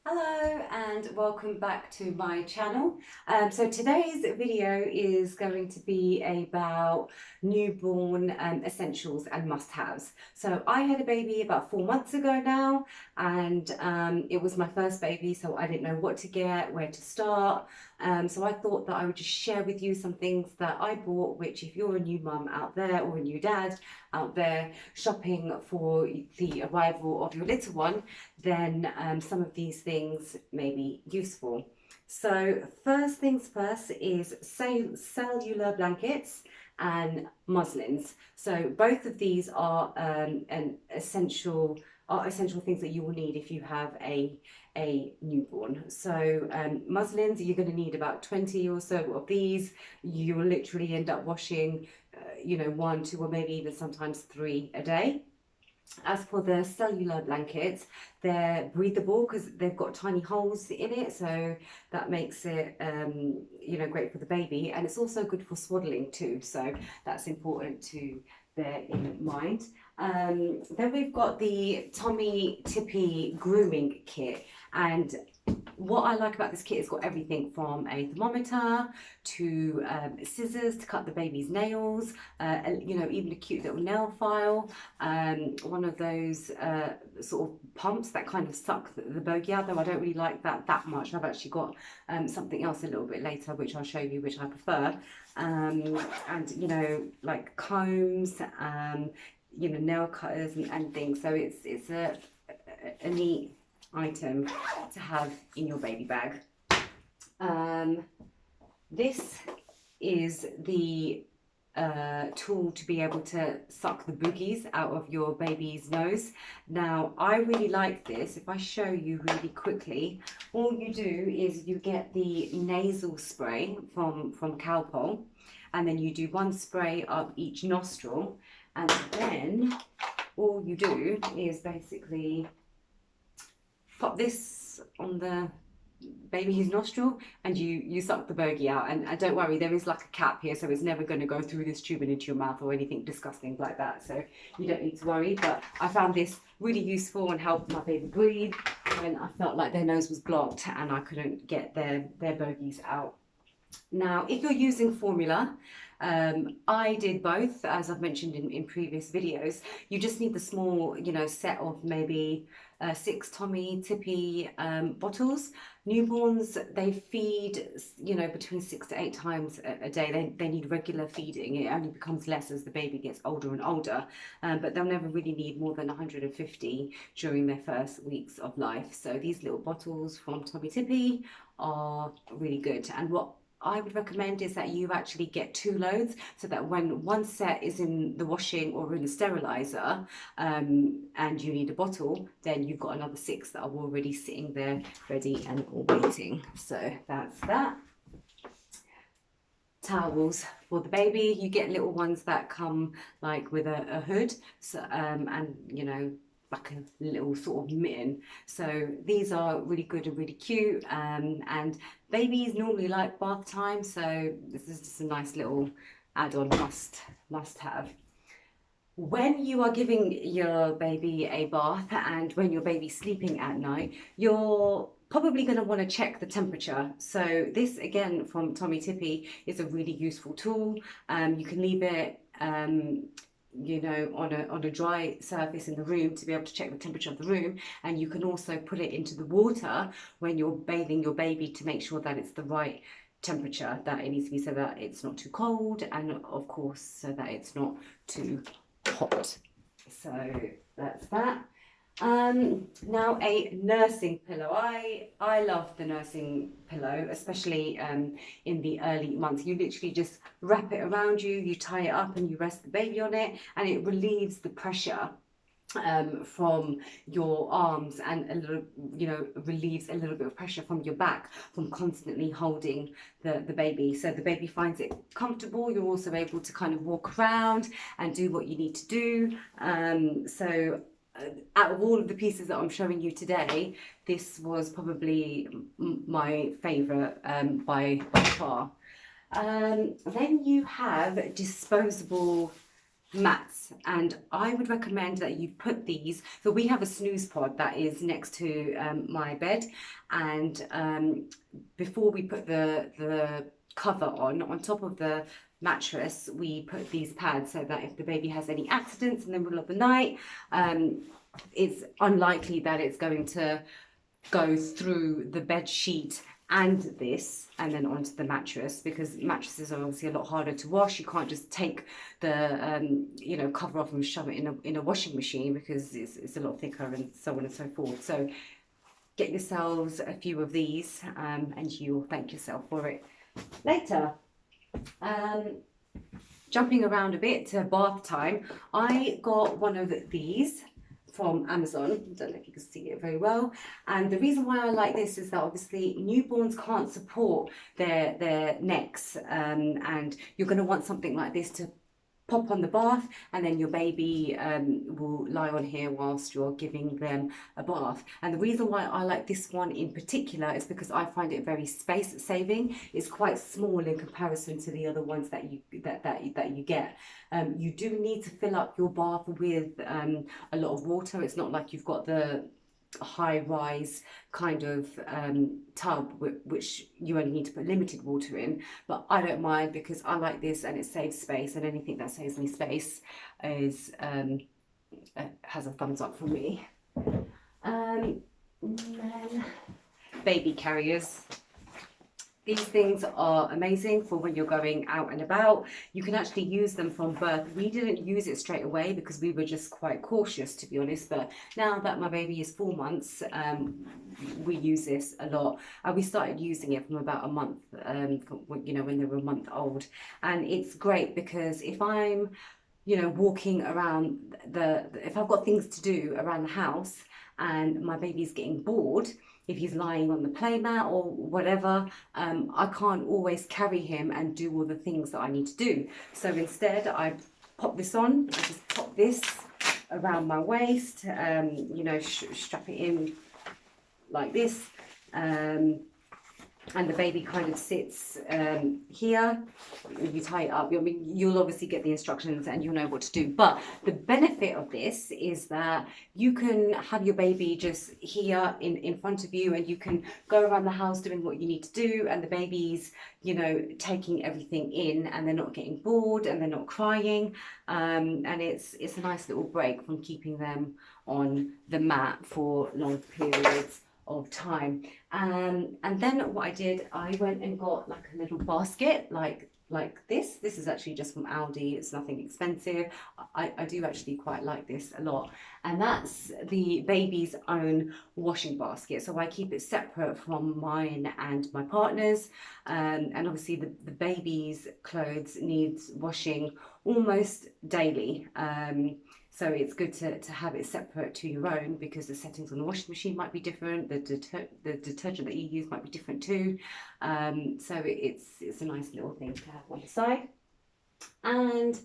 Hello and welcome back to my channel. So today's video is going to be about newborn essentials and must-haves. So I had a baby about 4 months ago now, and it was my first baby, so I didn't know what to get, where to start. So I thought that I would just share with you some things that I bought, which if you're a new mum out there or a new dad out there shopping for the arrival of your little one, then some of these things may be useful. So first things first is cellular blankets and muslins. So both of these are an essential things that you will need if you have a newborn. So muslins, you're going to need about 20 or so of these. You will literally end up washing one, two, or maybe even sometimes three a day. As for the cellular blankets, they're breathable because they've got tiny holes in it, so that makes it great for the baby, and it's also good for swaddling too, so that's important to bear in mind. Then we've got the Tommee Tippee grooming kit, and what I like about this kit, it's got everything from a thermometer to scissors to cut the baby's nails, even a cute little nail file, one of those sort of pumps that kind of suck the bogey out, though I don't really like that much. I've actually got something else a little bit later, which I'll show you, which I prefer, and like combs, nail cutters and things. So it's a neat item to have in your baby bag. This is the tool to be able to suck the boogies out of your baby's nose. Now I really like this. If I show you really quickly, all you do is you get the nasal spray from Calpol, and then you do one spray up each nostril, and then all you do is basically pop this on the baby's nostril and you suck the bogey out, and don't worry, there is like a cap here, so it's never going to go through this tube and into your mouth or anything disgusting like that, so you don't need to worry. But I found this really useful and helped my baby breathe when I felt like their nose was blocked and I couldn't get their bogies out. Now if you're using formula, I did both, as I've mentioned in previous videos. You just need the small set of maybe 6 Tommee Tippee bottles. Newborns, they feed between 6 to 8 times a day. They need regular feeding. It only becomes less as the baby gets older and older, but they'll never really need more than 150 during their first weeks of life. So these little bottles from Tommee Tippee are really good, and what I would recommend is that you actually get 2 loads, so that when one set is in the washing or in the sterilizer, and you need a bottle, then you've got another 6 that are already sitting there ready and all waiting. So that's that. Towels for the baby, you get little ones that come like with a hood, so and like a little sort of mitten. So these are really good and really cute, and babies normally like bath time, so this is just a nice little add-on must have. When you are giving your baby a bath and when your baby's sleeping at night, you're probably going to want to check the temperature. So this again from Tommee Tippee is a really useful tool. You can leave it on a dry surface in the room to be able to check the temperature of the room, and you can also put it into the water when you're bathing your baby to make sure that it's the right temperature that it needs to be, so that it's not too cold, and of course so that it's not too hot. So that's that. Now a nursing pillow. I love the nursing pillow, especially in the early months. You literally just wrap it around you, you tie it up and you rest the baby on it, and it relieves the pressure from your arms, and a little relieves a little bit of pressure from your back from constantly holding the baby, so the baby finds it comfortable. You're also able to kind of walk around and do what you need to do. Out of all of the pieces that I'm showing you today, this was probably my favourite by far. Then you have disposable mats, and I would recommend that you put these. So we have a snooze pod that is next to my bed, and before we put the cover on top of the mattress, we put these pads so that if the baby has any accidents in the middle of the night, it's unlikely that it's going to go through the bed sheet and this and then onto the mattress, because mattresses are obviously a lot harder to wash. You can't just take the you know, cover off and shove it in a washing machine, because it's a lot thicker and so on and so forth. So get yourselves a few of these and you'll thank yourself for it later. Jumping around a bit to bath time, I got one of these from Amazon. I don't know if you can see it very well. And the reason why I like this is that obviously newborns can't support their necks, and you're going to want something like this to pop on the bath, and then your baby will lie on here whilst you're giving them a bath. And the reason why I like this one in particular is because I find it very space saving. It's quite small in comparison to the other ones that you get. You do need to fill up your bath with a lot of water. It's not like you've got the high-rise kind of tub which you only need to put limited water in, but I don't mind because I like this and it saves space, and anything that saves me space is has a thumbs up from me. And then baby carriers. These things are amazing for when you're going out and about. You can actually use them from birth. We didn't use it straight away because we were just quite cautious, to be honest. But now that my baby is 4 months, we use this a lot. And we started using it from about a month, you know, when they were a month old. And it's great because if I'm, you know, walking around if I've got things to do around the house and my baby's getting bored, if he's lying on the playmat or whatever, I can't always carry him and do all the things that I need to do. So instead, I pop this on. I just pop this around my waist, you know, strap it in like this. And the baby kind of sits here. You tie it up. I mean, you'll obviously get the instructions and you'll know what to do. But the benefit of this is that you can have your baby just here in front of you, and you can go around the house doing what you need to do, and the baby's, you know, taking everything in, and they're not getting bored and they're not crying. And it's a nice little break from keeping them on the mat for long periods of time. And then what I did, I went and got like a little basket like this. This is actually just from Aldi. It's nothing expensive. I do actually quite like this a lot, and that's the baby's own washing basket. So I keep it separate from mine and my partner's, and obviously the baby's clothes needs washing almost daily. So it's good to have it separate to your own, because the settings on the washing machine might be different. The detergent that you use might be different too. So it's a nice little thing to have on the side. And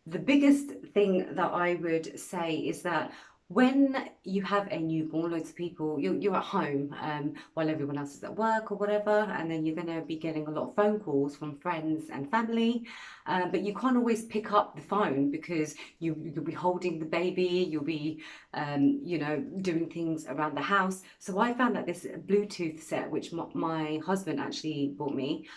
the biggest thing that I would say is that when you have a newborn, loads of people, you're at home while everyone else is at work or whatever, and then you're going to be getting a lot of phone calls from friends and family, but you can't always pick up the phone because you'll be holding the baby, you'll be you know, doing things around the house. So I found that this Bluetooth set, which my husband actually bought me,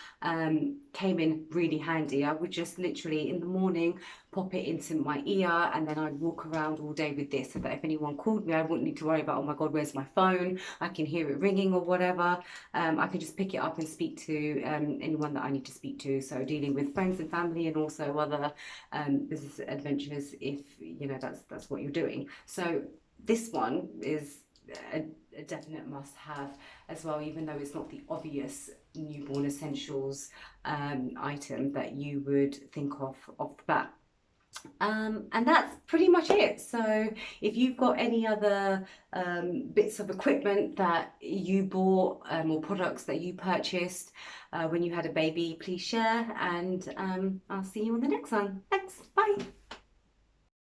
came in really handy. I would just literally in the morning pop it into my ear, and then I'd walk around all day with this, so that if anyone called me, I wouldn't need to worry about, oh my god, where's my phone? I can hear it ringing or whatever. I can just pick it up and speak to anyone that I need to speak to. So dealing with friends and family, and also other business adventures, if you know that's what you're doing. So this one is a definite must-have as well, even though it's not the obvious newborn essentials item that you would think of off the bat. And that's pretty much it. So if you've got any other bits of equipment that you bought or products that you purchased when you had a baby, please share, and I'll see you on the next one. Thanks, bye.